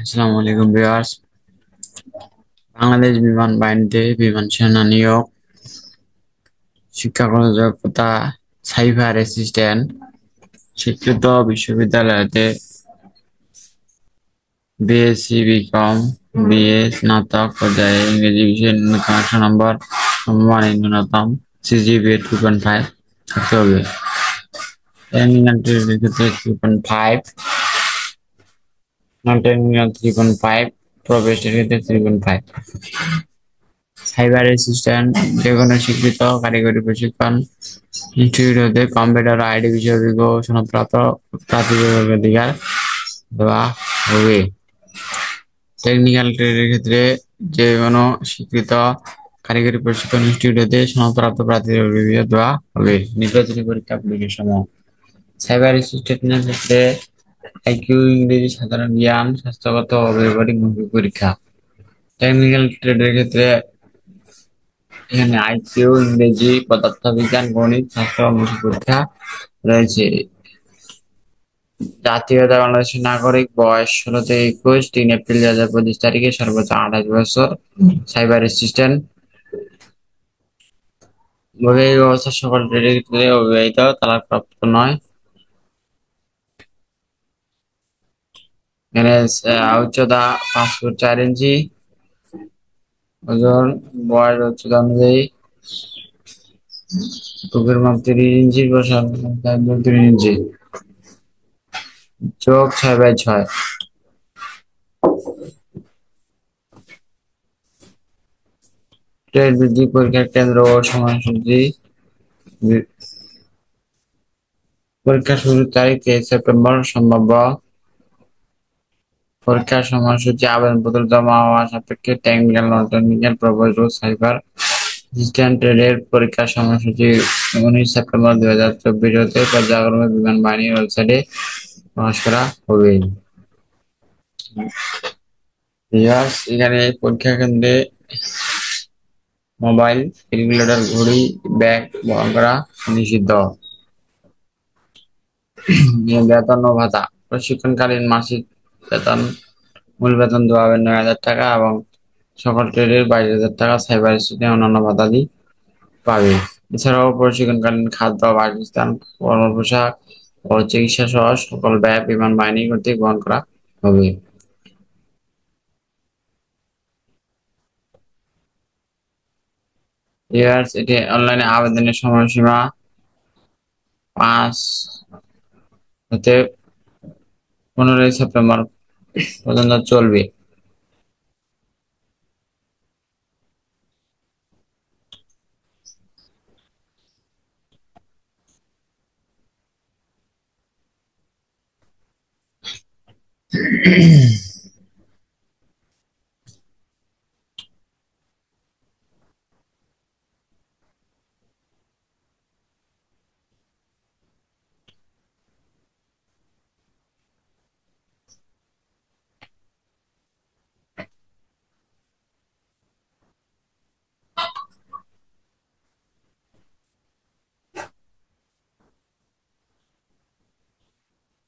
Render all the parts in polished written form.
আসসালামু আলাইকুম ভিউয়ার্স। বাংলাদেশ বিমান বাহিনীতে বিমান সেনা নিয়োগ, শিক্ষাগত যোগ্যতা সাইবার অ্যাসিস্ট্যান্ট, স্বীকৃত বিশ্ববিদ্যালয়তে বিএসসি, বিকম, বিএ, স্নাতক পর্যায়ে ইংরেজি বিষয়ে ন্যূনতম 100 নম্বর, সমমানের ন্যূনতম সিজিপিএ 3.5 থাকতে হবে। টেকনিক্যাল ট্রেডের ক্ষেত্রে 3.5, নন টেকনিক্যাল 3.5, প্রবেশের ক্ষেত্রে 3.5। সাইবার অ্যাসিস্ট্যান্ট যেকোনো স্বীকৃত কারিগরি প্রশিক্ষণ ইনস্টিটিউট হতে কম্পিউটার আইডি বিষয়ে অভিজ্ঞ সনদপ্রাপ্ত প্রার্থীদের অগ্রাধিকার দেওয়া হবে। টেকনিক্যাল ট্রেডের ক্ষেত্রে যে কোনো স্বীকৃত কারিগরি প্রশিক্ষণ ইনস্টিটিউট হতে সনদপ্রাপ্ত প্রার্থীদের অগ্রাধিকার দেওয়া হবে। নির্বাচনী পরীক্ষা পরীক্ষার সময় সাইবার অ্যাসিস্ট্যান্টের ক্ষেত্রে আইকিউ, ইংরেজি, সাধারণ জ্ঞান, স্বাস্থ্যগত ও ব্যবহারিক মৌখিক পরীক্ষা। টেকনিক্যাল ট্রেডের ক্ষেত্রে এখানে আইকিউ, ইংরেজি, পদার্থবিজ্ঞান, গণিত, স্বাস্থ্য ও মৌখিক পরীক্ষা রয়েছে। জাতীয়তা বাংলাদেশের নাগরিক, বয়স 16 থেকে 21, 3 এপ্রিল 2025 তারিখে, সর্বোচ্চ 28 বছর। সাইবার অ্যাসিস্ট্যান্ট বৈবাহিক অবস্থা সকল ট্রেডের ক্ষেত্রে অবিবাহিত, তালাকপ্রাপ্ত নয়। এখানে উচ্চতা 5 ফুট 4 ইঞ্চি, ওজন বয়স উচ্চতা অনুযায়ী বুকের মাপ 30 ইঞ্চি, প্রসার 30 ইঞ্চি, চোখ 6x6। ট্রেড বৃদ্ধি পরীক্ষার কেন্দ্র ও সময়সূচি। পরীক্ষা শুরুর তারিখ 23 সেপ্টেম্বর। সম্ভাব্য পরীক্ষার সময়সূচি আবেদনপত্র জমা হওয়া সাপেক্ষে টেকনিক্যাল, নন টেকনিক্যাল, প্রবেশ ও সাইবার অ্যাসিস্ট্যান্ট ট্রেডের পরীক্ষার সময়সূচি 19 সেপ্টেম্বর 2024 হতে পর্যায়ক্রমে বিমান বাহিনীর ওয়েবসাইটে প্রকাশ করা হবে। এখানে পরীক্ষা কেন্দ্রে মোবাইল, ক্যালকুলেটর, ঘড়ি, ব্যাগ বহন করা নিষিদ্ধ। বেতন ও ভাতা প্রশিক্ষণকালীন মাসিক বেতন, মূল বেতন দেওয়া হবে 9,000 টাকা এবং সকল ট্রেডের 22,000 টাকা। সাইবার অ্যাসিস্ট্যান্ট অন্যান্য ভাতাদি পাবে। এছাড়াও প্রশিক্ষণকালীন খাদ্য, বাসস্থান, কর্মপোশাক ও চিকিৎসা সহ সকল ব্যয় বিমান বাহিনী কর্তৃক বহন করা হবে। এটি অনলাইনে আবেদনের সময়সীমা 5 হতে 15 সেপ্টেম্বর পর্যন্ত চলবে।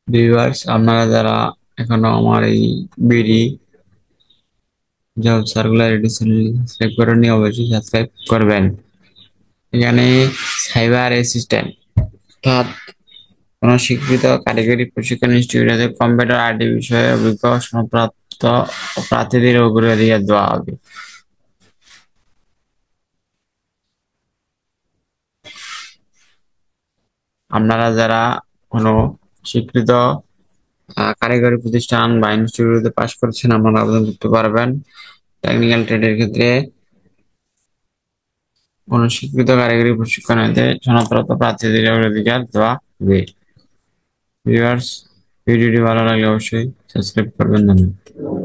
ভিউয়ার্স, আপনারা যারা এখনো আমার এই BD job circular edition subscribe করেননি, অবশ্যই সাবস্ক্রাইব করবেন। এখানে সাইবার অ্যাসিস্ট্যান্ট অর্থাৎ কোন স্বীকৃত কারিগরি প্রশিক্ষণ ইনস্টিটিউটে কম্পিউটার আইটি বিষয়ে অভিজ্ঞ সনদপ্রাপ্ত প্রার্থীদের অগ্রাধিকার দেওয়া হবে। আপনারা যারা কোনো স্বীকৃত কারিগরি প্রতিষ্ঠান বা ইনস্টিটিউটে পাশ করেছেন, আপনারা আবেদন করতে পারবেন। টেকনিক্যাল ট্রেডের ক্ষেত্রে কোন স্বীকৃত কারিগরি প্রশিক্ষণেতে সনদপ্রাপ্ত প্রার্থীদের অগ্রাধিকার দেওয়া হবে। ভিউয়ার্স, ভিডিওটি ভালো লাগলে অবশ্যই সাবস্ক্রাইব করবেন। ধন্যবাদ।